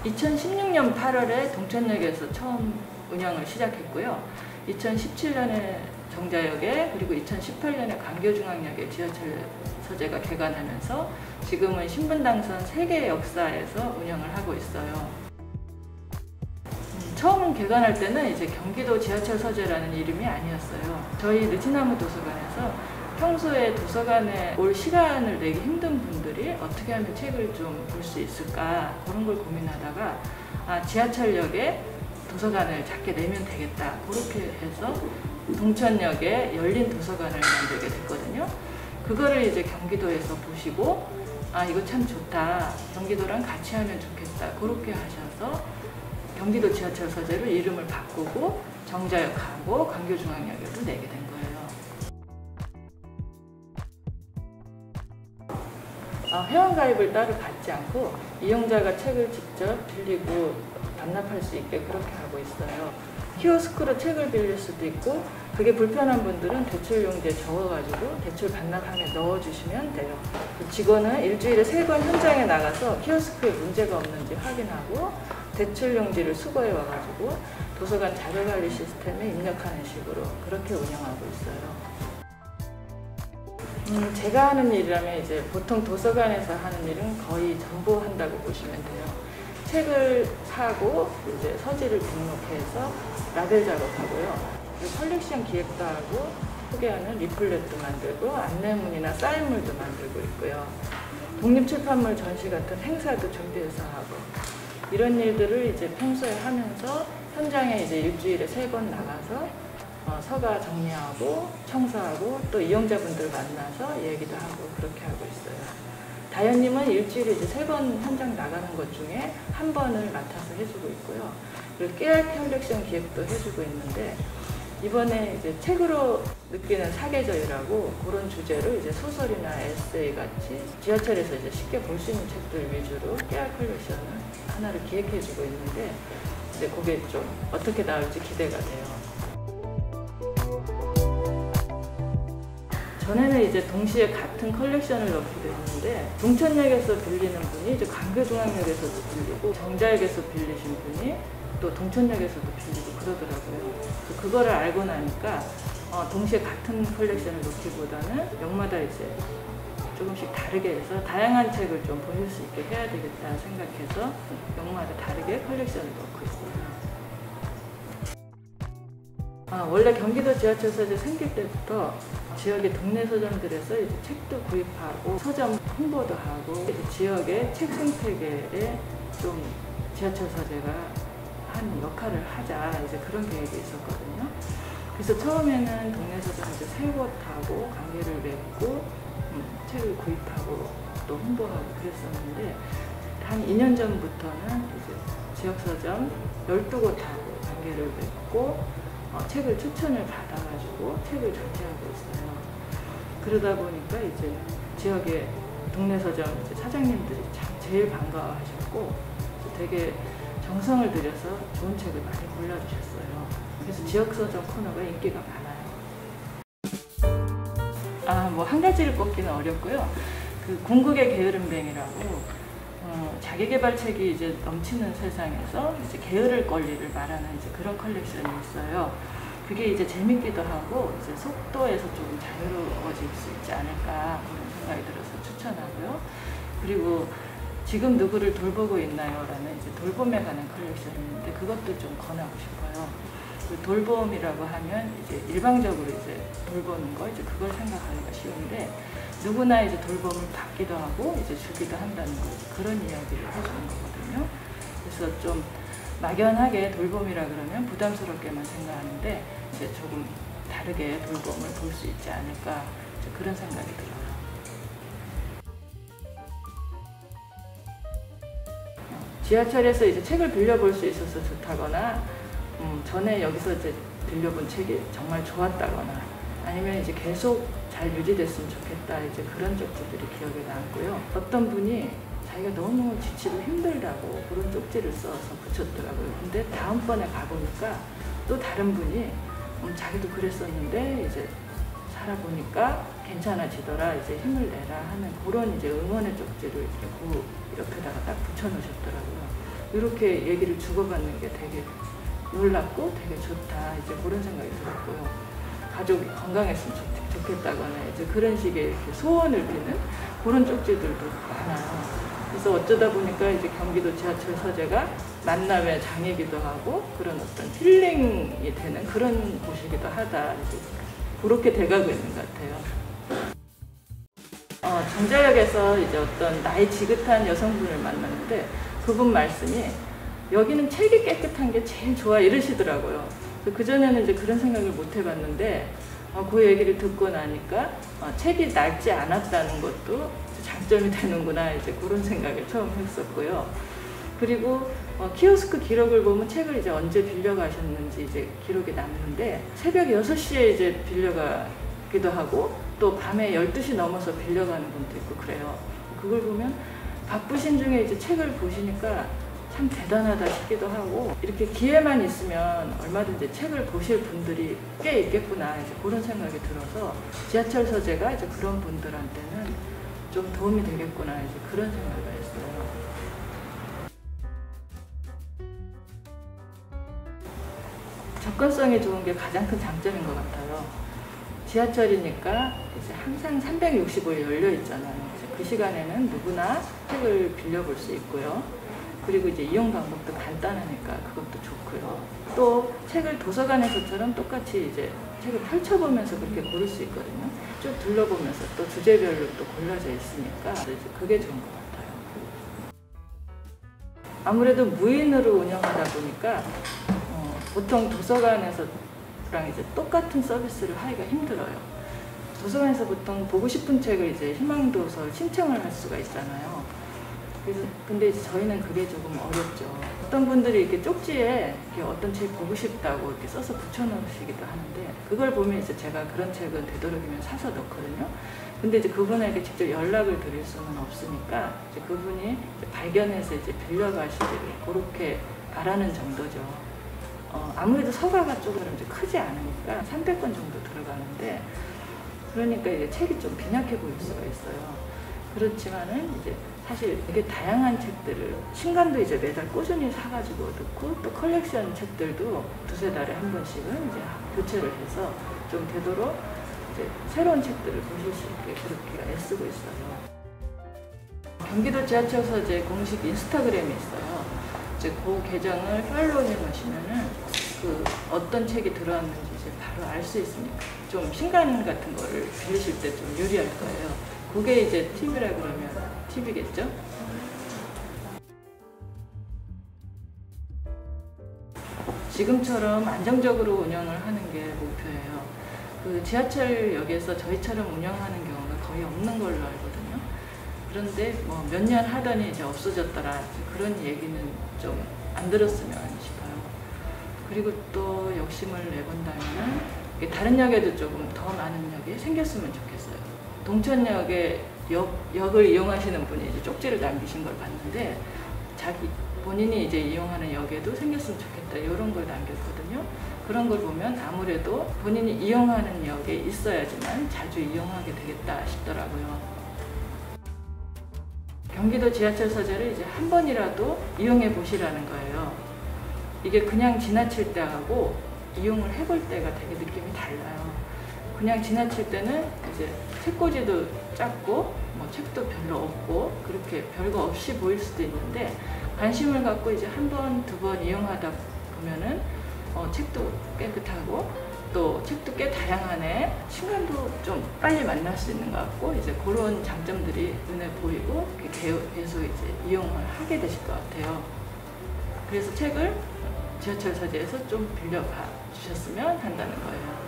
(2016년 8월에) 동천역에서 처음 운영을 시작했고요. 2017년에 정자역에, 그리고 2018년에 광교중앙역에 지하철 서재가 개관하면서 지금은 신분당선 3개 역사에서 운영을 하고 있어요. 처음 개관할 때는 이제 경기도 지하철 서재라는 이름이 아니었어요. 저희 느티나무 도서관에서 평소에 도서관에 올 시간을 내기 힘든 분들이 어떻게 하면 책을 좀 볼 수 있을까, 그런 걸 고민하다가 지하철역에 도서관을 작게 내면 되겠다, 그렇게 해서 동천역에 열린 도서관을 만들게 됐거든요. 그거를 이제 경기도에서 보시고 이거 참 좋다, 경기도랑 같이 하면 좋겠다, 그렇게 하셔서 경기도 지하철 서재로 이름을 바꾸고 정자역하고 광교중앙역으로 내게 된 거예요. 회원가입을 따로 받지 않고 이용자가 책을 직접 빌리고 반납할 수 있게 그렇게 하고 있어요. 키오스크로 책을 빌릴 수도 있고, 그게 불편한 분들은 대출용지에 적어가지고 대출 반납함에 넣어주시면 돼요. 직원은 일주일에 3번 현장에 나가서 키오스크에 문제가 없는지 확인하고 대출용지를 수거해 와가지고 도서관 자료관리 시스템에 입력하는 식으로 그렇게 운영하고 있어요. 제가 하는 일이라면 이제 보통 도서관에서 하는 일은 거의 전부 한다고 보시면 돼요. 책을 사고 이제 서재를 등록해서 라벨 작업하고요. 그리고 컬렉션 기획도 하고, 소개하는 리플렛도 만들고, 안내문이나 사인물도 만들고 있고요. 독립출판물 전시 같은 행사도 준비해서 하고, 이런 일들을 이제 평소에 하면서 현장에 이제 일주일에 3번 나가서 서가 정리하고 청소하고 또 이용자분들 만나서 얘기도 하고 그렇게 하고 있어요. 다현님은 일주일에 이제 3번 현장 나가는 것 중에 1번을 맡아서 해주고 있고요. 그리고 깨알 컬렉션 기획도 해주고 있는데, 이번에 이제 책으로 느끼는 사계절이라고 그런 주제로 이제 소설이나 에세이 같이 지하철에서 이제 쉽게 볼 수 있는 책들 위주로 깨알 컬렉션을 하나를 기획해주고 있는데, 이제 그게 좀 어떻게 나올지 기대가 돼요. 전에는 이제 동시에 같은 컬렉션을 넣기도 했는데, 동천역에서 빌리는 분이 이제 광교중앙역에서도 빌리고, 정자역에서 빌리신 분이 또 동천역에서도 빌리고 그러더라고요. 그래서 그거를 알고 나니까 동시에 같은 컬렉션을 놓기보다는 역마다 이제 조금씩 다르게 해서 다양한 책을 좀 보실 수 있게 해야 되겠다 생각해서 역마다 다르게 컬렉션을 넣고 있어요. 원래 경기도 지하철 서재 생길 때부터 지역의 동네 서점들에서 이제 책도 구입하고 서점 홍보도 하고, 지역의 책 생태계에 좀 지하철 서재가 한 역할을 하자, 이제 그런 계획이 있었거든요. 그래서 처음에는 동네 서점 이제 3곳하고 관계를 맺고 책을 구입하고 또 홍보하고 그랬었는데, 한 2년 전부터는 이제 지역 서점 12곳하고 관계를 맺고 책을 추천을 받아가지고 책을 전시하고 있어요. 그러다 보니까 이제 지역의 동네 서점 이제 사장님들이 참 제일 반가워하셨고, 되게 정성을 들여서 좋은 책을 많이 골라주셨어요. 그래서 지역 서점 코너가 인기가 많아요. 뭐 한 가지를 꼽기는 어렵고요. 그 궁극의 게으름뱅이라고 자기개발 책이 이제 넘치는 세상에서 이제 게으를 권리를 말하는 이제 그런 컬렉션이 있어요. 그게 이제 재밌기도 하고 이제 속도에서 좀 자유로워질 수 있지 않을까 그런 생각이 들어서 추천하고요. 그리고 지금 누구를 돌보고 있나요? 라는 이제 돌봄에 관한 컬렉션이 있는데, 그것도 좀 권하고 싶어요. 그 돌봄이라고 하면 이제 일방적으로 이제 돌보는 거, 이제 그걸 생각하기가 쉬운데, 누구나 이제 돌봄을 받기도 하고 이제 주기도 한다는 거, 그런 이야기를 해주는 거거든요. 그래서 좀 막연하게 돌봄이라 그러면 부담스럽게만 생각하는데, 이제 조금 다르게 돌봄을 볼 수 있지 않을까, 이제 그런 생각이 들어요. 지하철에서 이제 책을 빌려볼 수 있어서 좋다거나, 전에 여기서 이제 빌려본 책이 정말 좋았다거나, 아니면 이제 계속 잘 유지됐으면 좋겠다, 이제 그런 쪽지들이 기억에 남고요. 어떤 분이 자기가 너무 지치고 힘들다고 그런 쪽지를 써서 붙였더라고요. 근데 다음번에 가보니까 또 다른 분이 자기도 그랬었는데 이제 알아보니까 괜찮아지더라, 이제 힘을 내라 하는 그런 이제 응원의 쪽지를 이렇게 그 옆에다가 딱 붙여놓으셨더라고요. 이렇게 얘기를 주고받는 게 되게 놀랍고 되게 좋다, 이제 그런 생각이 들었고요. 가족이 건강했으면 좋겠다거나 이제 그런 식의 이렇게 소원을 비는 그런 쪽지들도 많아요. 그래서 어쩌다 보니까 이제 경기도 지하철 서재가 만남의 장이기도 하고 그런 어떤 힐링이 되는 그런 곳이기도 하다, 이제 그렇게 돼가고 있는 것 같아요. 정자역에서 이제 어떤 나이 지긋한 여성분을 만났는데 그분 말씀이 여기는 책이 깨끗한 게 제일 좋아 이러시더라고요. 그전에는 이제 그런 생각을 못 해봤는데 그 얘기를 듣고 나니까 책이 낡지 않았다는 것도 장점이 되는구나, 이제 그런 생각을 처음 했었고요. 그리고 키오스크 기록을 보면 책을 이제 언제 빌려가셨는지 이제 기록이 남는데 새벽 6시에 이제 빌려가기도 하고 또 밤에 12시 넘어서 빌려가는 분도 있고 그래요. 그걸 보면 바쁘신 중에 이제 책을 보시니까 참 대단하다 싶기도 하고, 이렇게 기회만 있으면 얼마든지 책을 보실 분들이 꽤 있겠구나, 이제 그런 생각이 들어서 지하철 서재가 이제 그런 분들한테는 좀 도움이 되겠구나, 이제 그런 생각을 했어요. 접근성이 좋은 게 가장 큰 장점인 것 같아요. 지하철이니까 이제 항상 365일 열려 있잖아요. 그 시간에는 누구나 책을 빌려볼 수 있고요. 그리고 이제 이용 방법도 간단하니까 그것도 좋고요. 또 책을 도서관에서처럼 똑같이 이제 책을 펼쳐보면서 그렇게 고를 수 있거든요. 쭉 둘러보면서 또 주제별로 또 골라져 있으니까 이제 그게 좋은 것 같아요. 아무래도 무인으로 운영하다 보니까 보통 도서관에서랑 이제 똑같은 서비스를 하기가 힘들어요. 도서관에서 보통 보고 싶은 책을 이제 희망도서 신청을 할 수가 있잖아요. 그래서 근데 이제 저희는 그게 조금 어렵죠. 어떤 분들이 이렇게 쪽지에 이렇게 어떤 책 보고 싶다고 이렇게 써서 붙여놓으시기도 하는데 그걸 보면 이제 제가 그런 책은 되도록이면 사서 넣거든요. 근데 이제 그분에게 직접 연락을 드릴 수는 없으니까 이제 그분이 이제 발견해서 이제 빌려가시기를 그렇게 바라는 정도죠. 아무래도 서가가 조금 이제 크지 않으니까 300권 정도 들어가는데 그러니까 이제 책이 좀 빈약해 보일 수가 있어요. 그렇지만은 이제 사실 되게 다양한 책들을 신간도 이제 매달 꾸준히 사가지고 넣고 또 컬렉션 책들도 두세 달에 한 번씩은 이제 교체를 해서 좀 되도록 이제 새로운 책들을 보실 수 있게 그렇게 애쓰고 있어요. 경기도 지하철 서재 공식 인스타그램이 있어요. 이제 그 계정을 팔로우해 놓으시면은 그 어떤 책이 들어왔는지 이제 바로 알 수 있으니까 좀 신간 같은 거를 빌리실 때 좀 유리할 거예요. 그게 이제 팁이라 그러면 팁이겠죠? 지금처럼 안정적으로 운영을 하는 게 목표예요. 그 지하철역에서 저희처럼 운영하는 경우가 거의 없는 걸로 알거든요. 그런데 뭐 몇 년 하더니 이제 없어졌더라, 그런 얘기는 좀 안 들었으면 싶어요. 그리고 또 욕심을 내본다면 다른 역에도 조금 더 많은 역이 생겼으면 좋겠어요. 동천역에 역을 이용하시는 분이 이제 쪽지를 남기신 걸 봤는데 본인이 이제 이용하는 역에도 생겼으면 좋겠다, 이런 걸 남겼거든요. 그런 걸 보면 아무래도 본인이 이용하는 역에 있어야지만 자주 이용하게 되겠다 싶더라고요. 경기도 지하철 서재를 이제 한 번이라도 이용해 보시라는 거예요. 이게 그냥 지나칠 때하고 이용을 해볼 때가 되게 느낌이 달라요. 그냥 지나칠 때는 이제 책꽂이도 작고 뭐 책도 별로 없고 그렇게 별거 없이 보일 수도 있는데 관심을 갖고 이제 한 번, 두 번 이용하다 보면은 책도 깨끗하고 또 책도 꽤 다양하네, 신간도 좀 빨리 만날 수 있는 것 같고 이제 그런 장점들이 눈에 보이고 계속 이제 이용을 하게 되실 것 같아요. 그래서 책을 지하철 서재에서 좀 빌려가 주셨으면 한다는 거예요.